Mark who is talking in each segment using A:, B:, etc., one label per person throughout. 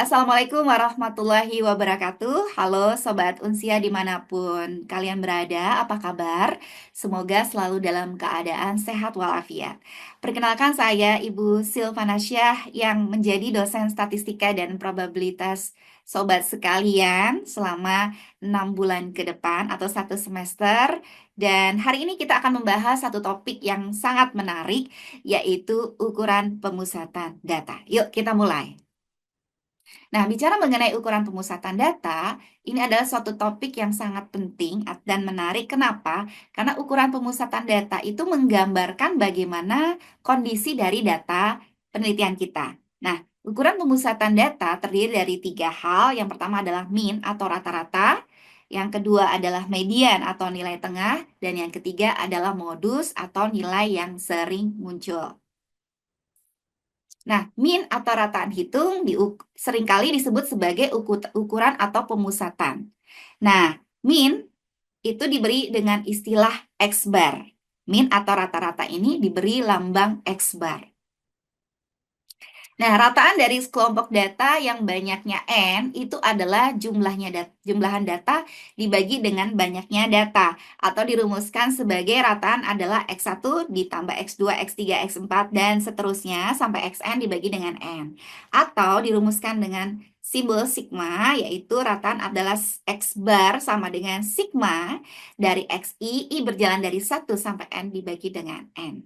A: Assalamualaikum warahmatullahi wabarakatuh. Halo Sobat Unsia dimanapun kalian berada, apa kabar? Semoga selalu dalam keadaan sehat walafiat. Perkenalkan saya Ibu Silvanasyah yang menjadi dosen statistika dan probabilitas Sobat sekalian selama 6 bulan ke depan atau 1 semester. Dan hari ini kita akan membahas satu topik yang sangat menarik, yaitu ukuran pemusatan data. Yuk kita mulai. Nah, bicara mengenai ukuran pemusatan data, ini adalah suatu topik yang sangat penting dan menarik. Kenapa? Karena ukuran pemusatan data itu menggambarkan bagaimana kondisi dari data penelitian kita. Nah, ukuran pemusatan data terdiri dari 3 hal. Yang pertama adalah mean atau rata-rata, yang kedua adalah median atau nilai tengah, dan yang ketiga adalah modus atau nilai yang sering muncul. Nah, mean atau rataan hitung seringkali disebut sebagai ukuran atau pemusatan. Nah, mean itu diberi dengan istilah X bar. Mean atau rata-rata ini diberi lambang X bar. Nah, rataan dari kelompok data yang banyaknya N itu adalah jumlahan data dibagi dengan banyaknya data, atau dirumuskan sebagai rataan adalah X1 ditambah X2, X3, X4, dan seterusnya sampai Xn dibagi dengan N. Atau dirumuskan dengan simbol sigma, yaitu rataan adalah X bar sama dengan sigma dari Xi, I berjalan dari 1 sampai N dibagi dengan N.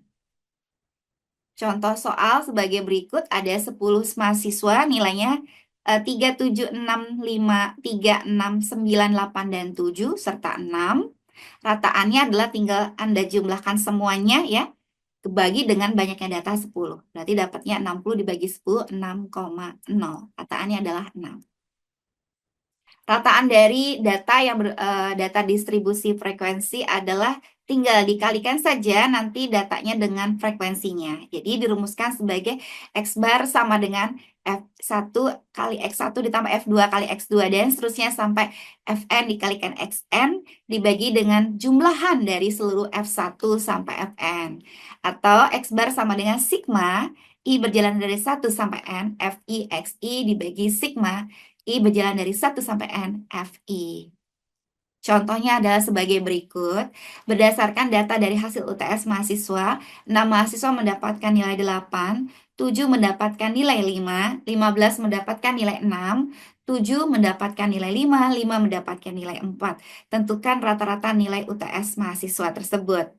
A: Contoh soal sebagai berikut, ada 10 mahasiswa nilainya 3, 7, 6, 5, 3, 6, 9, 8, dan 7, serta 6. Rataannya adalah tinggal Anda jumlahkan semuanya ya, kebagi dengan banyaknya data 10. Berarti dapatnya 60 dibagi 10, 6,0. Rataannya adalah 6. Rataan dari data distribusi frekuensi adalah tinggal dikalikan saja nanti datanya dengan frekuensinya. Jadi dirumuskan sebagai X bar sama dengan F1 kali X1 ditambah F2 kali X2 dan seterusnya sampai Fn dikalikan Xn dibagi dengan jumlahan dari seluruh F1 sampai Fn. Atau X bar sama dengan sigma I berjalan dari 1 sampai N, Fi Xi dibagi sigma I berjalan dari 1 sampai N, Fi. Contohnya adalah sebagai berikut. Berdasarkan data dari hasil UTS mahasiswa, 6 mahasiswa mendapatkan nilai 8, 7 mendapatkan nilai 5, 15 mendapatkan nilai 6, 7 mendapatkan nilai 5, 5 mendapatkan nilai 4. Tentukan rata-rata nilai UTS mahasiswa tersebut.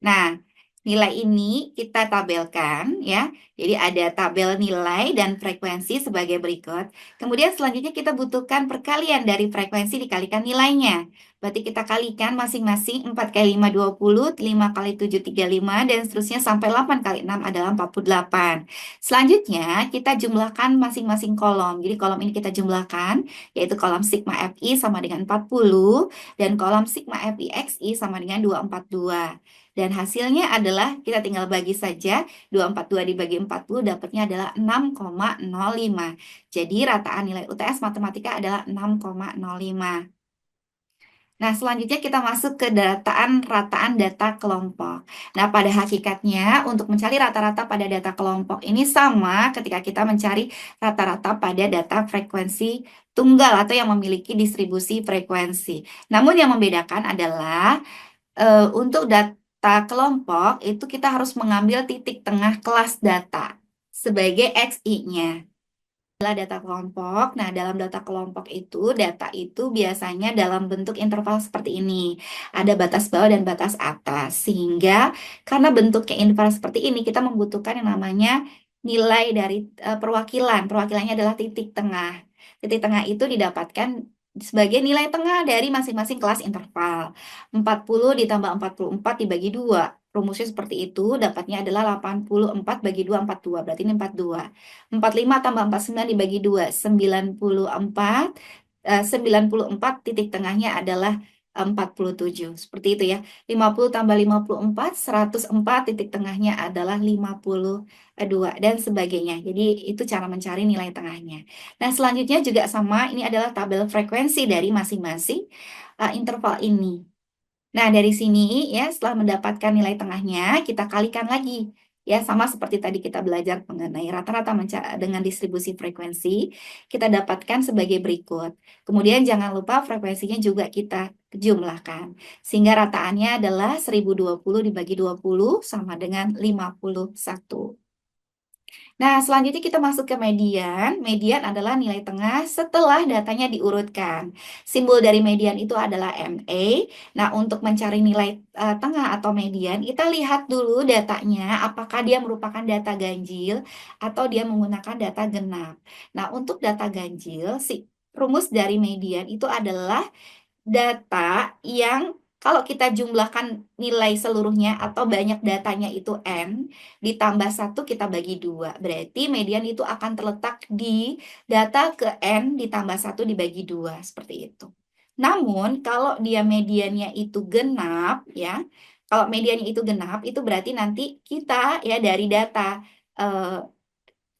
A: Nah, nilai ini kita tabelkan ya. Jadi ada tabel nilai dan frekuensi sebagai berikut. Kemudian selanjutnya kita butuhkan perkalian dari frekuensi dikalikan nilainya. Berarti kita kalikan masing-masing 4 kali 5 20, 5 kali 7 35, dan seterusnya sampai 8 kali 6 adalah 48. Selanjutnya kita jumlahkan masing-masing kolom. Jadi kolom ini kita jumlahkan, yaitu kolom sigma Fi sama dengan 40 dan kolom sigma Fi Xi sama dengan 242. Dan hasilnya adalah kita tinggal bagi saja, 242 dibagi 40 dapatnya adalah 6,05. Jadi rataan nilai UTS matematika adalah 6,05. Nah, selanjutnya kita masuk ke rataan data kelompok. Nah, pada hakikatnya untuk mencari rata-rata pada data kelompok ini sama ketika kita mencari rata-rata pada data frekuensi tunggal atau yang memiliki distribusi frekuensi. Namun yang membedakan adalah untuk data kelompok itu kita harus mengambil titik tengah kelas data sebagai XI-nya. Adalah data kelompok. Nah, dalam data kelompok itu, data itu biasanya dalam bentuk interval seperti ini. Ada batas bawah dan batas atas. Sehingga karena bentuknya interval seperti ini, kita membutuhkan yang namanya nilai dari perwakilan. Perwakilannya adalah titik tengah. Titik tengah itu didapatkan sebagai nilai tengah dari masing-masing kelas interval. 40 ditambah 44 dibagi 2. Rumusnya seperti itu, dapatnya adalah 84 bagi 2, 42. Berarti ini 42. 45 tambah 49 dibagi 2, 94. 94 titik tengahnya adalah 47. Seperti itu ya. 50 tambah 54, 104 titik tengahnya adalah 52 dan sebagainya. Jadi itu cara mencari nilai tengahnya. Nah, selanjutnya juga sama, ini adalah tabel frekuensi dari masing-masing interval ini. Nah, dari sini ya setelah mendapatkan nilai tengahnya, kita kalikan lagi Ya, sama seperti tadi kita belajar mengenai rata-rata dengan distribusi frekuensi, kita dapatkan sebagai berikut. Kemudian jangan lupa frekuensinya juga kita jumlahkan. Sehingga rataannya adalah 1020 dibagi 20 sama dengan 51. Nah, selanjutnya kita masuk ke median. Median adalah nilai tengah setelah datanya diurutkan. Simbol dari median itu adalah MA. Nah, untuk mencari nilai tengah atau median, kita lihat dulu datanya apakah dia merupakan data ganjil atau dia menggunakan data genap. Nah, untuk data ganjil, rumus dari median itu adalah data yang kalau kita jumlahkan nilai seluruhnya atau banyak datanya itu N, ditambah 1 kita bagi 2. Berarti median itu akan terletak di data ke N ditambah 1 dibagi 2, seperti itu. Namun, kalau dia mediannya itu genap, ya, kalau mediannya itu genap, itu berarti nanti kita, ya, dari data,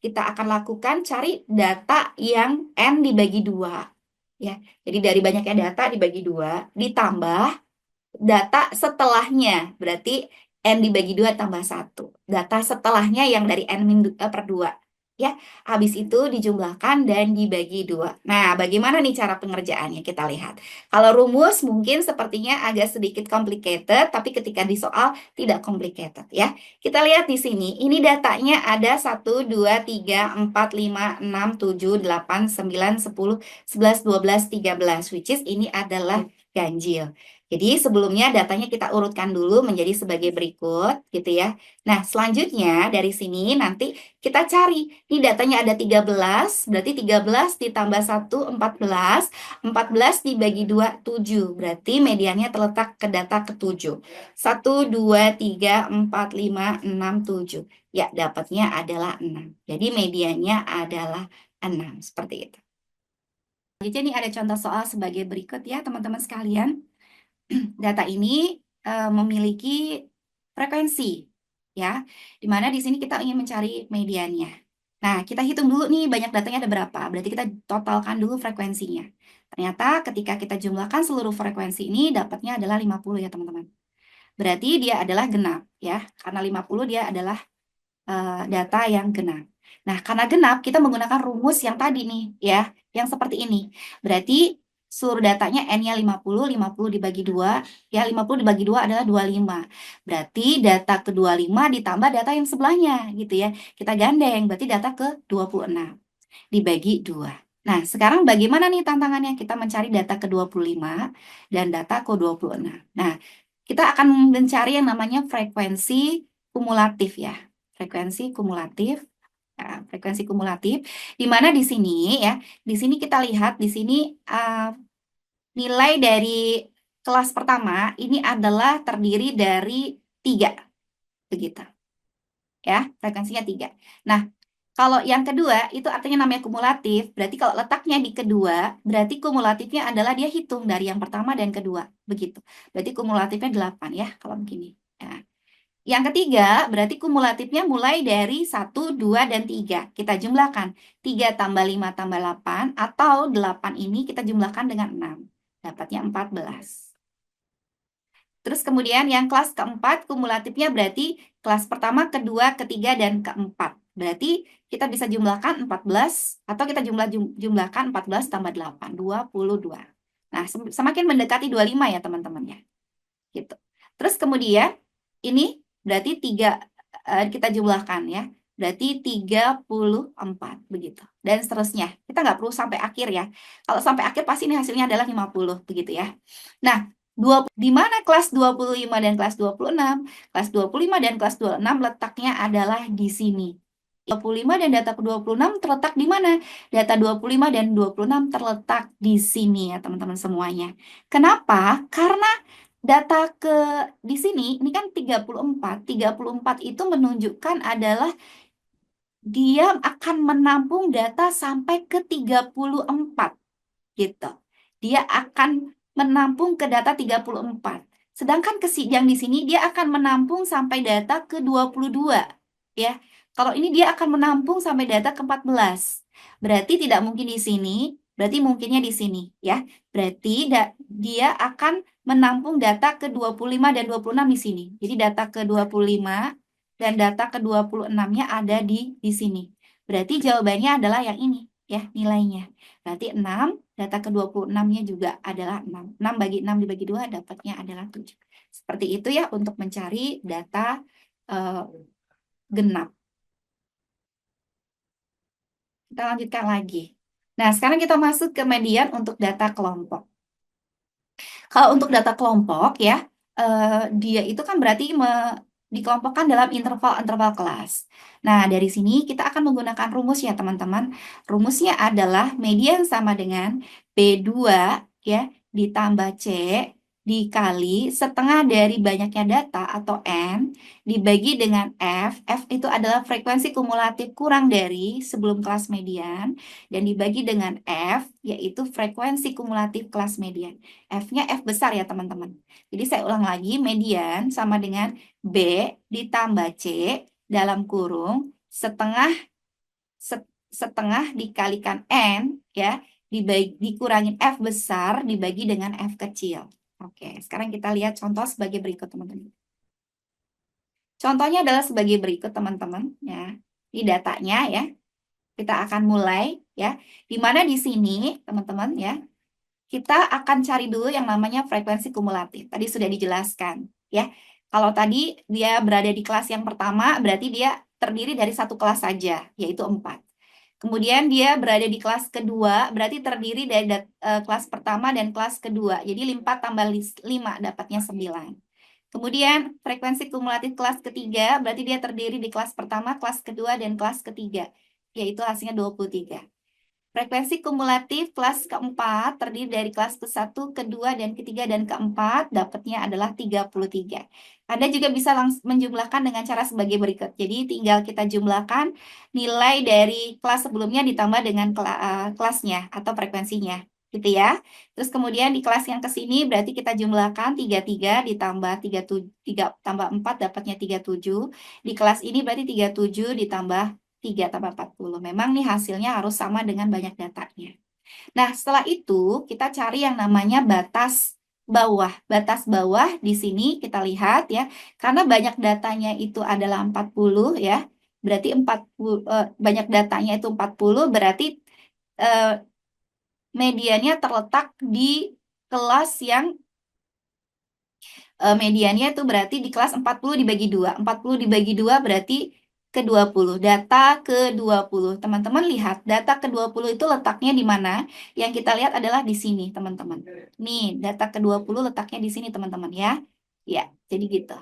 A: kita akan lakukan cari data yang N dibagi 2. Ya, jadi dari banyaknya data dibagi 2, ditambah data setelahnya, berarti N dibagi 2 tambah 1. Data setelahnya yang dari N per 2. Ya, habis itu dijumlahkan dan dibagi 2. Nah, bagaimana nih cara pengerjaannya? Kita lihat. Kalau rumus mungkin sepertinya agak sedikit complicated, tapi ketika di soal tidak complicated ya. Kita lihat di sini, ini datanya ada 1, 2, 3, 4, 5, 6, 7, 8, 9, 10, 11, 12, 13, which is ini adalah ganjil. Jadi sebelumnya datanya kita urutkan dulu menjadi sebagai berikut gitu ya. Nah, selanjutnya dari sini nanti kita cari. Ini datanya ada 13, berarti 13 ditambah 1, 14. 14 dibagi 2, 7. Berarti mediannya terletak ke data ke-7. 1, 2, 3, 4, 5, 6, 7. Ya, dapatnya adalah 6. Jadi mediannya adalah 6. Seperti itu. Jadi ini ada contoh soal sebagai berikut ya teman-teman sekalian. Data ini memiliki frekuensi, ya, dimana di sini kita ingin mencari mediannya. Nah, kita hitung dulu nih banyak datanya ada berapa, berarti kita totalkan dulu frekuensinya. Ternyata ketika kita jumlahkan seluruh frekuensi ini dapatnya adalah 50 ya teman-teman. Berarti dia adalah genap ya, karena 50 dia adalah data yang genap. Nah, karena genap kita menggunakan rumus yang tadi nih ya, yang seperti ini. Berarti seluruh datanya N-nya 50, 50 dibagi 2, ya 50 dibagi 2 adalah 25. Berarti data ke 25 ditambah data yang sebelahnya gitu ya. Kita gandeng, berarti data ke 26 dibagi 2. Nah, sekarang bagaimana nih tantangannya? Kita mencari data ke 25 dan data ke 26. Nah, kita akan mencari yang namanya frekuensi kumulatif ya. Frekuensi kumulatif. Nah, frekuensi kumulatif di mana di sini ya, di sini kita lihat di sini nilai dari kelas pertama ini adalah terdiri dari 3 begitu. Ya, frekuensinya 3. Nah, kalau yang kedua itu artinya namanya kumulatif, berarti kalau letaknya di kedua, berarti kumulatifnya adalah dia hitung dari yang pertama dan kedua, begitu. Berarti kumulatifnya 8 ya, kalau begini. Nah, yang ketiga, berarti kumulatifnya mulai dari 1, 2, dan 3. Kita jumlahkan. 3 tambah 5 tambah 8, atau 8 ini kita jumlahkan dengan 6. Dapatnya 14. Terus kemudian yang kelas keempat, kumulatifnya berarti kelas pertama, kedua, ketiga, dan keempat. Berarti kita bisa jumlahkan 14, atau kita jumlahkan 14 tambah 8, 22. Nah, semakin mendekati 25 ya teman-teman ya. Gitu. Terus kemudian ini berarti 3 kita jumlahkan ya. Berarti 34 begitu. Dan seterusnya. Kita nggak perlu sampai akhir ya. Kalau sampai akhir pasti ini hasilnya adalah 50 begitu ya. Nah, di mana kelas 25 dan kelas 26? Kelas 25 dan kelas 26 letaknya adalah di sini. 25 dan data ke-26 terletak di mana? Data 25 dan 26 terletak di sini ya teman-teman semuanya. Kenapa? Karena data di sini ini kan 34. 34 itu menunjukkan adalah dia akan menampung data sampai ke 34 gitu. Dia akan menampung ke data 34. Sedangkan yang di sini dia akan menampung sampai data ke 22 ya. Kalau ini dia akan menampung sampai data ke 14. Berarti tidak mungkin di sini, berarti mungkinnya di sini ya. Berarti dia akan menampung data ke 25 dan 26 di sini. Jadi data ke 25 dan data ke-26-nya ada di sini. Berarti jawabannya adalah yang ini ya, nilainya. Berarti 6, data ke-26-nya juga adalah 6. 6 bagi 6 dibagi 2 dapatnya adalah 7. Seperti itu ya untuk mencari data genap. Kita lanjutkan lagi. Nah, sekarang kita masuk ke median untuk data kelompok. Kalau untuk data kelompok ya, dia itu kan berarti dikelompokkan dalam interval-interval kelas. Nah, dari sini kita akan menggunakan rumus ya, teman-teman. Rumusnya adalah median sama dengan B2 ya, ditambah C dikali setengah dari banyaknya data atau N dibagi dengan F. F itu adalah frekuensi kumulatif kurang dari sebelum kelas median dan dibagi dengan F, yaitu frekuensi kumulatif kelas median. F-nya F besar ya teman-teman. Jadi saya ulang lagi, median sama dengan B ditambah C dalam kurung setengah dikalikan N ya, dikurangin F besar dibagi dengan F kecil. Oke, sekarang kita lihat contoh sebagai berikut teman-teman. Contohnya adalah sebagai berikut teman-teman ya. Di datanya ya. Kita akan mulai ya. Di mana di sini teman-teman ya, kita akan cari dulu yang namanya frekuensi kumulatif. Tadi sudah dijelaskan, ya. Kalau tadi dia berada di kelas yang pertama, berarti dia terdiri dari satu kelas saja, yaitu 4. Kemudian dia berada di kelas kedua, berarti terdiri dari kelas pertama dan kelas kedua. Jadi 4 tambah 5 dapatnya 9. Kemudian frekuensi kumulatif kelas ketiga, berarti dia terdiri di kelas pertama, kelas kedua, dan kelas ketiga, yaitu hasilnya 23. Frekuensi kumulatif kelas keempat terdiri dari kelas ke-1, kedua, dan ketiga, dan keempat, dapatnya adalah 33. Anda juga bisa langsung menjumlahkan dengan cara sebagai berikut. Jadi tinggal kita jumlahkan nilai dari kelas sebelumnya ditambah dengan kelasnya atau frekuensinya. Gitu ya. Terus kemudian di kelas yang ke sini berarti kita jumlahkan 33 ditambah 3 tambah 4 dapatnya 37. Di kelas ini berarti 37 ditambah 3 tambah 40. Memang nih hasilnya harus sama dengan banyak datanya. Nah, setelah itu kita cari yang namanya batas bawah. Batas bawah di sini kita lihat ya, karena banyak datanya itu adalah 40 ya. Berarti banyak datanya itu 40, berarti mediannya terletak di kelas yang mediannya itu berarti di kelas 40 dibagi 2. 40 dibagi 2 berarti ke-20. Data ke-20. Teman-teman lihat, data ke-20 itu letaknya di mana? Yang kita lihat adalah di sini, teman-teman. Nih, data ke-20 letaknya di sini, teman-teman ya. Ya, jadi gitu.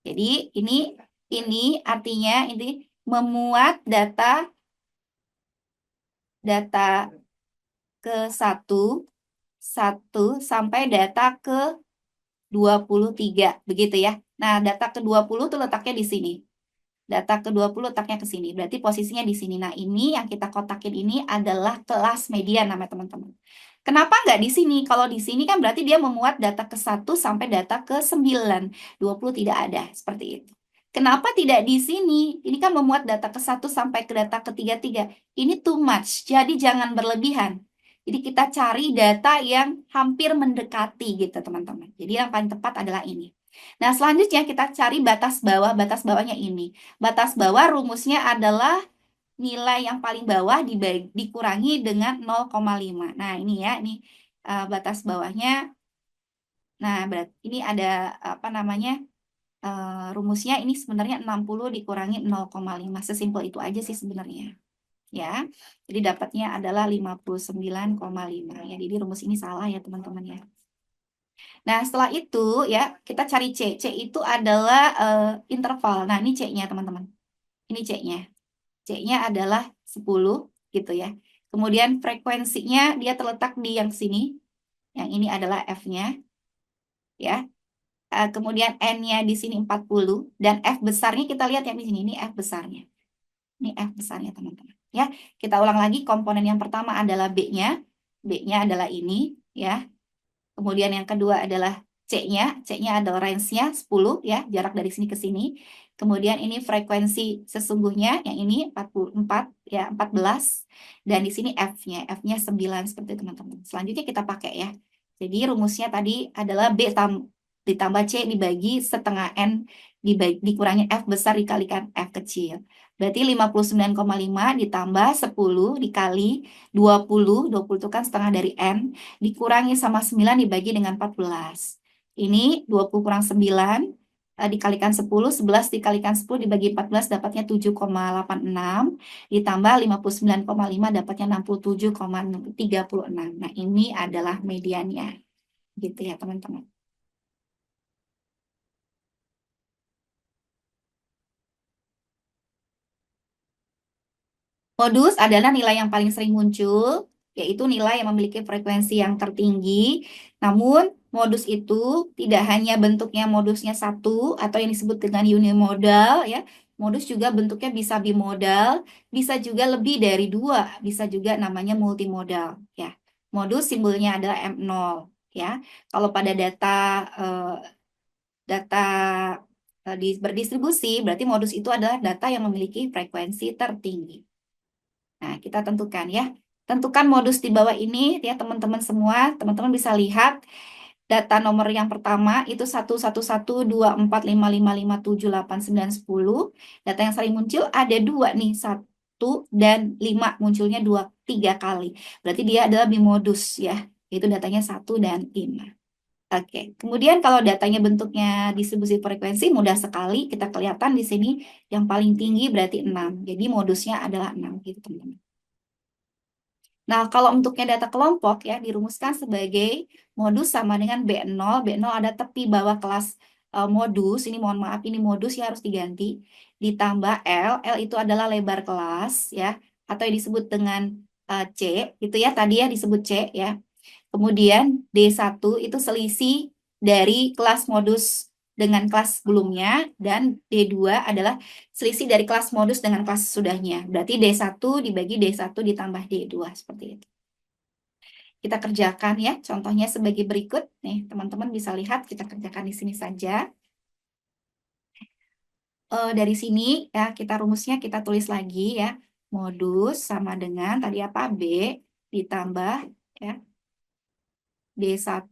A: Jadi ini artinya ini memuat data ke-1 sampai data ke-23, begitu ya. Nah, data ke-20 tuh letaknya di sini. Data ke-20 letaknya ke sini. Berarti posisinya di sini. Nah, ini yang kita kotakin ini adalah kelas median namanya teman-teman. Kenapa nggak di sini? Kalau di sini kan berarti dia memuat data ke-1 sampai data ke-9. 20 tidak ada. Seperti itu. Kenapa tidak di sini? Ini kan memuat data ke-1 sampai ke data ke-33. Ini too much. Jadi jangan berlebihan. Jadi kita cari data yang hampir mendekati gitu teman-teman. Jadi yang paling tepat adalah ini. Nah, selanjutnya kita cari batas bawah. Batas bawahnya ini. Batas bawah rumusnya adalah nilai yang paling bawah dikurangi dengan 0,5. Nah, ini ya, ini batas bawahnya. Nah, berarti ini ada apa namanya? Rumusnya ini sebenarnya 60 dikurangi 0,5. Sesimpel itu aja sih sebenarnya. Ya. Jadi dapatnya adalah 59,5 ya. Jadi rumus ini salah ya, teman-teman ya. Nah, setelah itu ya, kita cari C. C itu adalah interval. Nah, ini C-nya, teman-teman. Ini C-nya. C-nya adalah 10, gitu ya. Kemudian frekuensinya dia terletak di yang sini. Yang ini adalah F-nya. Ya. Kemudian N-nya di sini 40. Dan F besarnya kita lihat yang di sini. Ini F besarnya. Ini F besarnya, teman-teman. Ya, kita ulang lagi. Komponen yang pertama adalah B-nya. B-nya adalah ini, ya. Kemudian yang kedua adalah C-nya. C-nya adalah range-nya 10 ya, jarak dari sini ke sini. Kemudian ini frekuensi sesungguhnya, yang ini 44 ya, 14. Dan di sini F-nya. F-nya 9 seperti itu, teman-teman. Selanjutnya kita pakai ya. Jadi rumusnya tadi adalah B ditambah C dibagi setengah N dikurangi F besar dikalikan F kecil. Berarti 59,5 ditambah 10 dikali 20 itu kan setengah dari N, dikurangi sama 9 dibagi dengan 14. Ini 20 kurang 9, dikalikan 10, 11 dikalikan 10 dibagi 14 dapatnya 7,86, ditambah 59,5 dapatnya 67,36. Nah, ini adalah mediannya. Gitu ya, teman-teman. Modus adalah nilai yang paling sering muncul, yaitu nilai yang memiliki frekuensi yang tertinggi. Namun, modus itu tidak hanya bentuknya modusnya satu atau yang disebut dengan unimodal, ya. Modus juga bentuknya bisa bimodal, bisa juga lebih dari dua, bisa juga namanya multimodal, ya. Modus simbolnya adalah M0, ya. Kalau pada data berdistribusi, berarti modus itu adalah data yang memiliki frekuensi tertinggi. Nah, kita tentukan ya. Tentukan modus di bawah ini ya teman-teman semua. Teman-teman bisa lihat data nomor yang pertama itu 1112455578910. Data yang sering muncul ada dua nih, 1 dan 5 munculnya 3 kali. Berarti dia adalah bimodus ya. Itu datanya 1 dan 5. Oke, kemudian kalau datanya bentuknya distribusi frekuensi mudah sekali kita kelihatan di sini yang paling tinggi berarti 6. Jadi modusnya adalah 6 gitu teman-teman. Nah, kalau bentuknya data kelompok ya dirumuskan sebagai modus sama dengan B0. B0 ada tepi bawah kelas modus. Ini mohon maaf, ini modus ya harus diganti. Ditambah L. L itu adalah lebar kelas ya. Atau yang disebut dengan C. Gitu ya, tadi ya disebut C ya. Kemudian D1 itu selisih dari kelas modus dengan kelas sebelumnya, dan D2 adalah selisih dari kelas modus dengan kelas sesudahnya. Berarti D1 dibagi D1 ditambah D2, seperti itu. Kita kerjakan ya, contohnya sebagai berikut. Nih, teman-teman bisa lihat, kita kerjakan di sini saja. Dari sini ya, kita rumusnya kita tulis lagi ya. Modus sama dengan tadi apa? B ditambah ya D1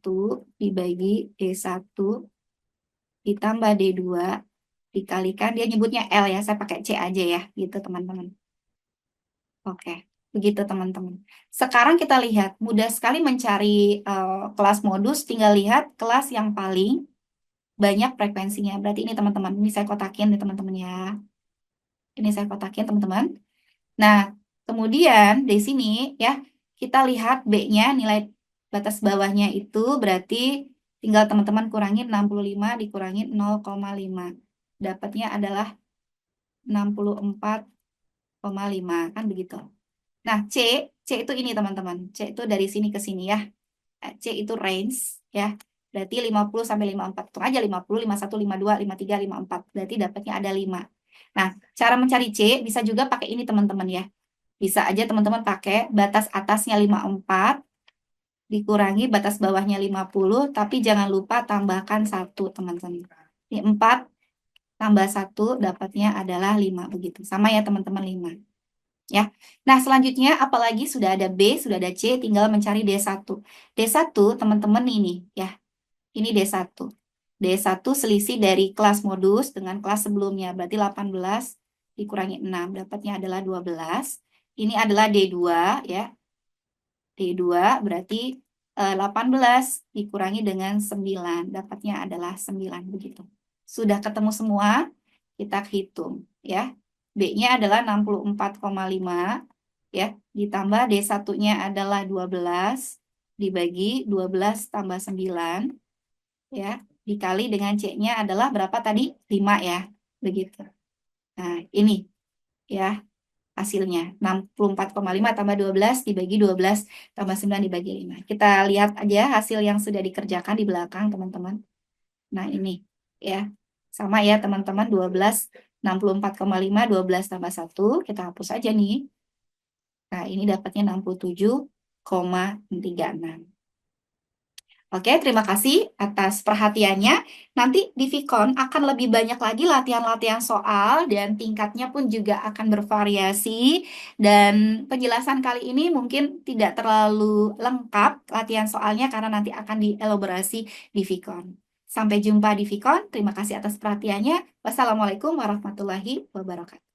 A: dibagi D1 ditambah D2 dikalikan, dia nyebutnya L ya, saya pakai C aja ya, gitu teman-teman. Oke, begitu teman-teman. Sekarang kita lihat, mudah sekali mencari kelas modus, tinggal lihat kelas yang paling banyak frekuensinya. Berarti ini teman-teman, ini saya kotakin nih teman-teman ya. Ini saya kotakin teman-teman. Nah, kemudian di sini ya, kita lihat B-nya, nilai batas bawahnya itu berarti tinggal teman-teman kurangin 65 dikurangin 0,5. Dapatnya adalah 64,5, kan begitu. Nah, C itu ini teman-teman. C itu dari sini ke sini ya. C itu range ya. Berarti 50 sampai 54. Hitung aja 50, 51, 52, 53, 54. Berarti dapatnya ada 5. Nah, cara mencari C bisa juga pakai ini teman-teman ya. Bisa aja teman-teman pakai batas atasnya 54 dikurangi batas bawahnya 50, tapi jangan lupa tambahkan 1 teman-teman. Ini 4 tambah 1 dapatnya adalah 5 begitu. Sama ya teman-teman 5. Ya. Nah, selanjutnya apalagi sudah ada B, sudah ada C, tinggal mencari D1. D1 teman-teman ini ya. Ini D1. D1 selisih dari kelas modus dengan kelas sebelumnya. Berarti 18 dikurangi 6. Dapatnya adalah 12. Ini adalah D2 ya. D2 berarti 18 dikurangi dengan 9. Dapatnya adalah 9 begitu. Sudah ketemu semua, kita hitung ya. B-nya adalah 64,5 ya, ditambah D1-nya adalah 12 dibagi 12 tambah 9 ya, dikali dengan C-nya adalah berapa tadi? 5 ya. Begitu. Nah, ini ya hasilnya 64,5 tambah 12 dibagi 12 tambah 9 dibagi 5. Kita lihat aja hasil yang sudah dikerjakan di belakang teman-teman. Nah, ini ya. Sama ya teman-teman, 12, 64,5, 12 tambah 1, kita hapus aja nih. Nah, ini dapatnya 67,36. Oke, terima kasih atas perhatiannya. Nanti di Vicon akan lebih banyak lagi latihan-latihan soal dan tingkatnya pun juga akan bervariasi. Dan penjelasan kali ini mungkin tidak terlalu lengkap latihan soalnya karena nanti akan dielaborasi di Vicon. Sampai jumpa di Vicon. Terima kasih atas perhatiannya. Wassalamualaikum warahmatullahi wabarakatuh.